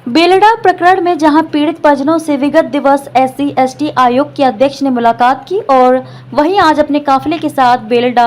बेलडा प्रकरण में जहां पीड़ित परिजनों से विगत दिवस SC/ST आयोग के अध्यक्ष ने मुलाकात की और वहीं आज अपने काफिले के साथ बेलडा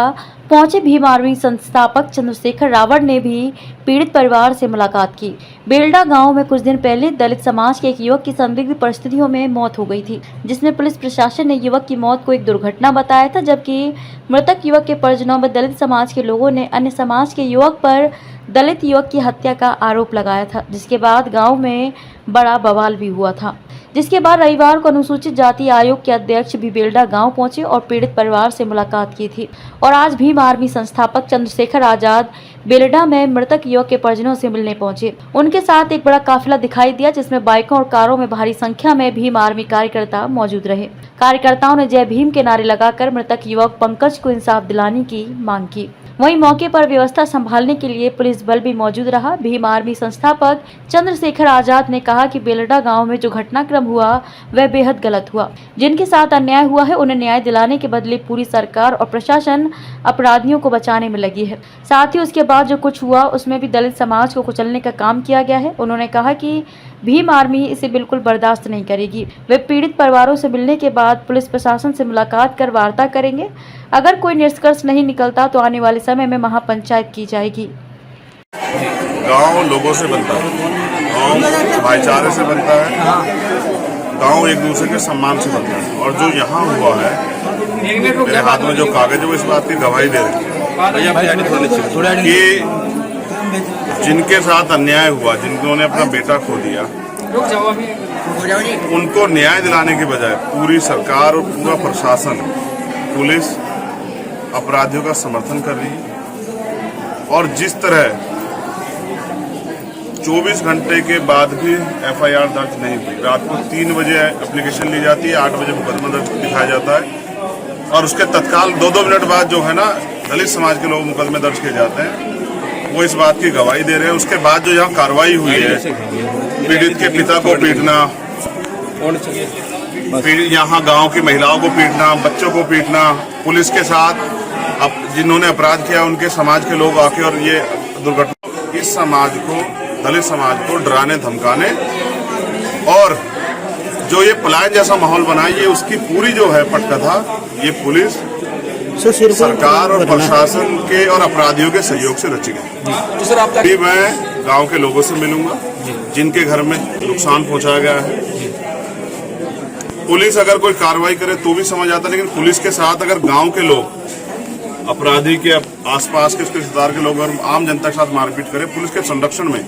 पहुंचे भीम आर्मी संस्थापक चंद्रशेखर रावण ने भी पीड़ित परिवार से मुलाकात की। बेलडा गांव में कुछ दिन पहले दलित समाज के एक युवक की संदिग्ध परिस्थितियों में मौत हो गई थी, जिसमें पुलिस प्रशासन ने युवक की मौत को एक दुर्घटना बताया था, जबकि मृतक युवक के परिजनों में दलित समाज के लोगों ने अन्य समाज के युवक पर दलित युवक की हत्या का आरोप लगाया था, जिसके बाद गांव में बड़ा बवाल भी हुआ था। जिसके बाद रविवार को अनुसूचित जाति आयोग के अध्यक्ष भी बेलडा गांव पहुंचे और पीड़ित परिवार से मुलाकात की थी और आज भीम आर्मी संस्थापक चंद्रशेखर आजाद बेलडा में मृतक युवक के परिजनों से मिलने पहुंचे। उनके साथ एक बड़ा काफिला दिखाई दिया, जिसमें बाइकों और कारों में भारी संख्या में भीम आर्मी कार्यकर्ता मौजूद रहे। कार्यकर्ताओं ने जय भीम के नारे लगाकर मृतक युवक पंकज को इंसाफ दिलाने की मांग की। वहीं मौके पर व्यवस्था संभालने के लिए पुलिस बल भी मौजूद रहा। भीम आर्मी संस्थापक चंद्रशेखर आजाद ने कहा कि बेलडा गांव में जो घटनाक्रम हुआ वह बेहद गलत हुआ। जिनके साथ अन्याय हुआ है उन्हें न्याय दिलाने के बदले पूरी सरकार और प्रशासन अपराधियों को बचाने में लगी है। साथ ही उसके बाद जो कुछ हुआ उसमें भी दलित समाज को कुचलने का काम किया गया है। उन्होंने कहा कि भीम आर्मी इसे बिल्कुल बर्दाश्त नहीं करेगी। वे पीड़ित परिवारों से मिलने के बाद पुलिस प्रशासन से मुलाकात कर वार्ता करेंगे। अगर कोई निष्कर्ष नहीं निकलता तो आने वाले समय में महापंचायत की जाएगी। गांव लोगों से बनता है, गांव भाईचारे से बनता है, गांव एक दूसरे के सम्मान से बनता है। और जो यहाँ हुआ है, मेरे हाथ में जो कागज है वो इस बात की गवाही दे रही है कि जिनके साथ अन्याय हुआ, जिन्होंने अपना बेटा खो दिया, उनको न्याय दिलाने के बजाय पूरी सरकार और पूरा प्रशासन, पुलिस अपराधियों का समर्थन कर रही है। और जिस तरह 24 घंटे के बाद भी FIR दर्ज नहीं हुई, रात को 3 बजे एप्लीकेशन ली जाती है, 8 बजे मुकदमा दर्ज दिखाया जाता है और उसके तत्काल 2-2 मिनट बाद जो है ना दलित समाज के लोग मुकदमे दर्ज किए जाते हैं, वो इस बात की गवाही दे रहे हैं। उसके बाद जो यहाँ कार्रवाई हुई है, पीड़ित के पिता को पीटना, यहाँ गांव की महिलाओं को पीटना, बच्चों को पीटना, पुलिस के साथ जिन्होंने अपराध किया उनके समाज के लोग आके और ये दुर्घटना, इस समाज को, दलित समाज को डराने धमकाने और जो ये पलायन जैसा माहौल बना, ये उसकी पूरी जो है पटकथा ये पुलिस, सरकार और प्रशासन के और अपराधियों के सहयोग से रची गई। तो सर अभी मैं गांव के लोगों से मिलूंगा जिनके घर में नुकसान पहुंचाया गया है। पुलिस अगर कोई कार्रवाई करे तो भी समझ आता, लेकिन पुलिस के साथ अगर गांव के लोग अपराधी के आसपास के उसके रिश्तेदार के लोग और आम जनता के साथ मारपीट करे पुलिस के संरक्षण में,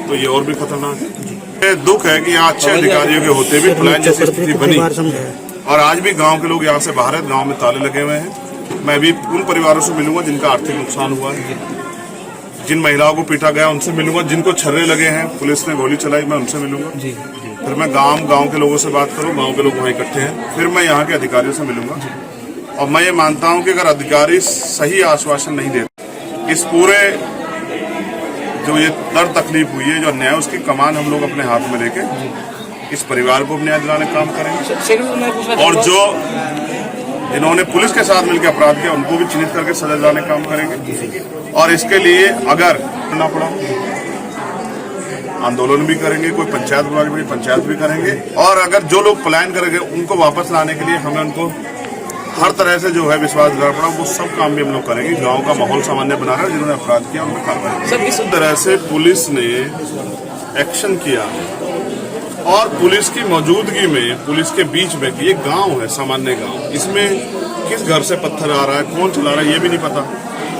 तो ये और भी खतरनाक है। दुख है कि यहाँ अच्छे अधिकारियों के होते भी पलायन जैसी स्थिति बनी और आज भी गांव के लोग यहाँ से बाहर है, गांव में ताले लगे हुए हैं। मैं भी उन परिवारों से मिलूंगा जिनका आर्थिक नुकसान हुआ है, जिन महिलाओं को पीटा गया उनसे मिलूंगा, जिनको छर्रे लगे हैं, पुलिस ने गोली चलाई, मैं उनसे मिलूंगा। फिर मैं गांव के लोगों से बात करूं, गांव के लोग वहाँ इकट्ठे हैं, फिर मैं यहाँ के अधिकारियों से मिलूंगा। और मैं ये मानता हूं कि अगर अधिकारी सही आश्वासन नहीं देते, इस पूरे जो ये दर्द तकलीफ हुई है, जो अन्याय, उसकी कमान हम लोग अपने हाथ में लेके इस परिवार को न्याय दिलाने का काम करेंगे और जो जिन्होंने पुलिस के साथ मिलकर अपराध किया उनको भी चिन्हित करके सजा दिलाने का काम करेंगे। और इसके लिए अगर करना पड़ा आंदोलन भी करेंगे, कोई पंचायत बुलानी पंचायत भी करेंगे, और अगर जो लोग पलायन करेंगे उनको वापस लाने के लिए हमें उनको हर तरह से जो है विश्वास दिलाना पड़ा, वो सब काम भी हम लोग करेंगे। गांव का माहौल सामान्य बना रहे, जिन्होंने अपराध किया उनको कार्रवाई। इस तरह से पुलिस ने एक्शन किया और पुलिस की मौजूदगी में, पुलिस के बीच में, ये गांव है, सामान्य गांव, इसमें किस घर से पत्थर आ रहा है, कौन चला रहा है, ये भी नहीं पता।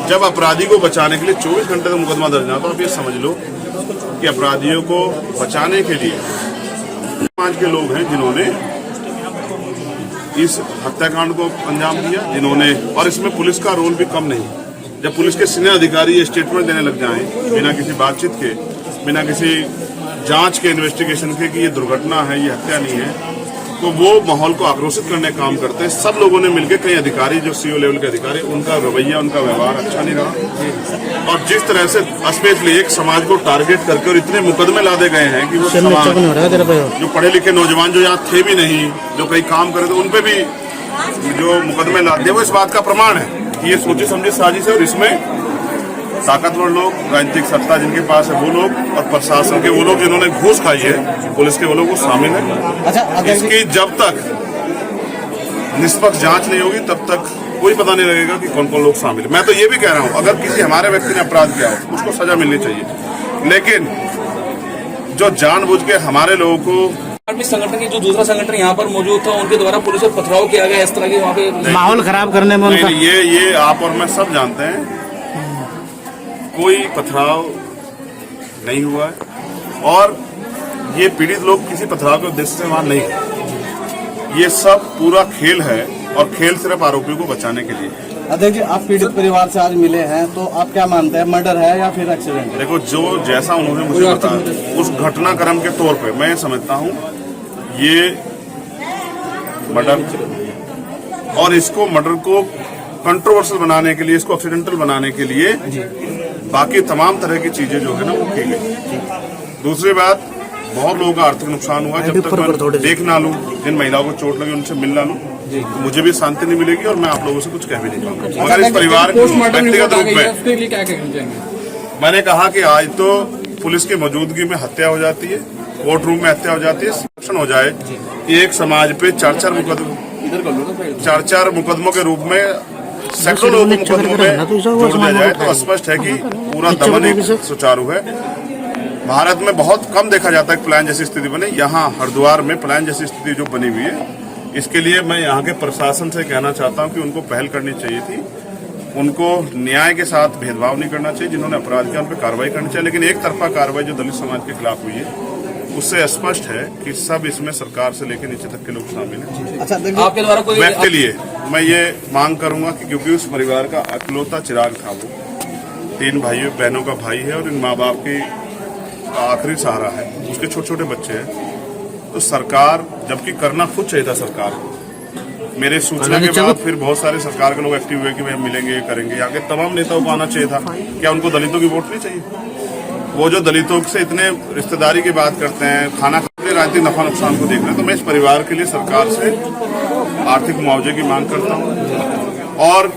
जब अपराधी को बचाने के लिए 24 घंटे का मुकदमा दर्ज ना, तो आप ये समझ लो कि अपराधियों को बचाने के लिए समाज के लोग हैं जिन्होंने इस हत्याकांड को अंजाम दिया, जिन्होंने, और इसमें पुलिस का रोल भी कम नहीं। जब पुलिस के सीनियर अधिकारी ये स्टेटमेंट देने लग जाएं बिना किसी बातचीत के, बिना किसी जांच के, इन्वेस्टिगेशन के कि ये दुर्घटना है, ये हत्या नहीं है, तो वो माहौल को आक्रोशित करने का काम करते हैं। सब लोगों ने मिलकर, कई अधिकारी जो CO लेवल के अधिकारी, उनका रवैया, उनका व्यवहार अच्छा नहीं रहा। और जिस तरह से स्पेशली एक समाज को टारगेट करके और इतने मुकदमे लादे गए हैं कि वो समाज जो पढ़े लिखे नौजवान जो यहाँ थे भी नहीं, जो कई काम करे थे, उन पे भी जो मुकदमे लादे, वो इस बात का प्रमाण है कि ये सोची समझी साजिश है और इसमें ताकतवर लोग, राजनीतिक सत्ता जिनके पास है वो लोग, और प्रशासन के वो लोग जिन्होंने घूस खाई है, पुलिस के वो लोग वो शामिल है। अच्छा, इसकी जब तक निष्पक्ष जांच नहीं होगी तब तक कोई पता नहीं लगेगा कि कौन कौन लोग शामिल है। मैं तो ये भी कह रहा हूँ, अगर किसी हमारे व्यक्ति ने अपराध किया हो उसको सजा मिलनी चाहिए, लेकिन जो जानबूझ के हमारे लोगों को संगठन की जो दूसरा संगठन यहाँ पर मौजूद था उनके द्वारा पुलिस पर पथराव किया गया, इस तरह की वहाँ पे माहौल खराब करने में उनका नहीं, ये आप और मैं सब जानते हैं, कोई पथराव नहीं हुआ है और ये पीड़ित लोग किसी पथराव के उद्देश्य से वहां नहीं है। ये सब पूरा खेल है और खेल सिर्फ आरोपियों को बचाने के लिए है। अध्यक्ष जी, आप पीड़ित परिवार से आज मिले हैं, तो आप क्या मानते हैं, मर्डर है या फिर एक्सीडेंट है? देखो, जो जैसा उन्होंने मुझे बताया उस घटनाक्रम के तौर पे मैं समझता हूँ ये मर्डर, और इसको मर्डर को कंट्रोवर्शियल बनाने के लिए, इसको एक्सीडेंटल बनाने के लिए बाकी तमाम तरह की चीजें जो है ना वो की गई। दूसरी बात, बहुत लोगों का आर्थिक नुकसान हुआ। जब तक मैं देख ना लूं, जिन महिलाओं को चोट लगी उनसे मिल ना लूं, तो मुझे भी शांति नहीं मिलेगी और मैं आप लोगों से कुछ कह भी नहीं पाऊंगा। मगर इस परिवार व्यक्तिगत रूप में मैंने कहा कि आज तो पुलिस की मौजूदगी में हत्या हो जाती है, कोर्ट रूम में हत्या हो जाती है, संरक्षण हो जाए, एक समाज पे चार मुकदमों के रूप में सैकड़ों लोगों को मुकदमों में जोड़ दिया जाए, तो स्पष्ट है कि पूरा दमन एक सुचारू है। भारत में बहुत कम देखा जाता है प्लान जैसी स्थिति बने, यहाँ हरिद्वार में प्लान जैसी स्थिति जो बनी हुई है, इसके लिए मैं यहाँ के प्रशासन से कहना चाहता हूँ कि उनको पहल करनी चाहिए थी। उनको न्याय के साथ भेदभाव नहीं करना चाहिए, जिन्होंने अपराध किया उन पर कार्रवाई करनी चाहिए, लेकिन एक तरफा कार्रवाई जो दलित समाज के खिलाफ हुई है उससे स्पष्ट है कि सब इसमें सरकार से लेकर नीचे तक के लोग शामिल हैं। अच्छा, आपके द्वारा कोई व्यक्ति लिए मैं ये मांग करूंगा कि क्योंकि उस परिवार का अकलौता चिराग था, वो 3 भाइयों बहनों का भाई है और इन माँ बाप की आखिरी सहारा है, उसके छोटे छोटे बच्चे हैं, तो सरकार, जबकि करना खुद चाहिए था सरकार को, मेरे सूचना के बाद फिर बहुत सारे सरकार के लोग एक्टिव हुए कि भाई हम मिलेंगे, करेंगे, यहाँ के तमाम नेताओं को आना चाहिए था। क्या उनको दलितों की वोट नहीं चाहिए? वो जो दलितों से इतने रिश्तेदारी की बात करते हैं, खाना खाते हैं, राजनीतिक नफा नुकसान को देख रहे हैं, तो मैं इस परिवार के लिए सरकार से आर्थिक मुआवजे की मांग करता हूँ और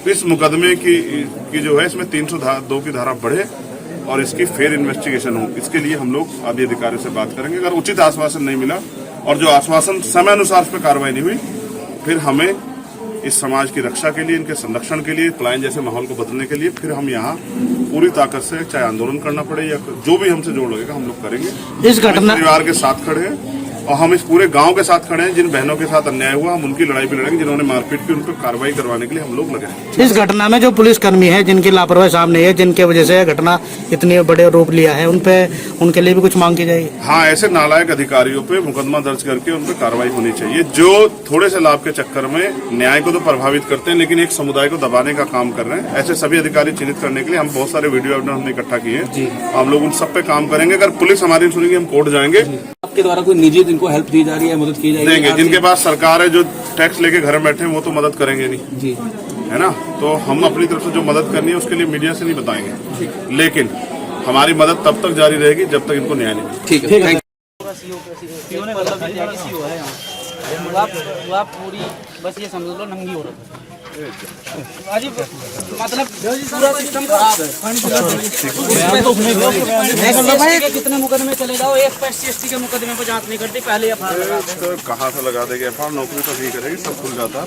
इस मुकदमे की जो है इसमें 302 की धारा बढ़े और इसकी फेयर इन्वेस्टिगेशन हो। इसके लिए हम लोग आदि अधिकारी से बात करेंगे। अगर उचित आश्वासन नहीं मिला और जो आश्वासन समय अनुसार उस पर कार्रवाई नहीं हुई, फिर हमें इस समाज की रक्षा के लिए, इनके संरक्षण के लिए, पलायन जैसे माहौल को बदलने के लिए फिर हम यहाँ पूरी ताकत से चाहे आंदोलन करना पड़े या जो भी हमसे जोड़ लगेगा हम लोग करेंगे। इस घटना परिवार के साथ खड़े हैं और हम इस पूरे गांव के साथ खड़े हैं। जिन बहनों के साथ अन्याय हुआ हम उनकी लड़ाई भी लड़ेंगे, जिन्होंने मारपीट की उन पर कार्रवाई करवाने के लिए हम लोग लगे हैं। इस घटना में जो पुलिसकर्मी है जिनकी लापरवाही सामने है, जिनके वजह से घटना इतनी बड़े रूप लिया है, उनके लिए भी कुछ मांग की जाएगी? हाँ, ऐसे नालायक अधिकारियों पे मुकदमा दर्ज करके उन पर कार्रवाई होनी चाहिए, जो थोड़े से लाभ के चक्कर में न्याय को तो प्रभावित करते हैं लेकिन एक समुदाय को दबाने का काम कर रहे हैं। ऐसे सभी अधिकारी चिन्हित करने के लिए हम बहुत सारे वीडियो एविडेंस हमने इकट्ठा किए हैं, हम लोग उन सब पे काम करेंगे। अगर पुलिस हमारी सुनेगी हम कोर्ट जाएंगे। आपके द्वारा कोई निजी जिनको हेल्प दी जा रही है, मदद की जा रही है? देंगे, जिनके पास सरकार है, जो टैक्स लेके घर में बैठे हैं वो तो मदद करेंगे नहीं जी, है ना। तो हम अपनी तरफ से जो मदद करनी है उसके लिए मीडिया से नहीं बताएंगे, लेकिन हमारी मदद तब तक जारी रहेगी जब तक इनको न्याय नहीं मिले। ठीक है। पूरी बस ये समझ लो नंगी हो रही है। अजी मतलब पूरा सिस्टम खराब है। कितने मुकदमे चले जाओ, एक SC/ST के मुकदमे पर जांच नहीं करती, पहले कहाँ से लगा देंगे एफआईआर, नौकरी तो नहीं करेगी, सब खुल जाता है।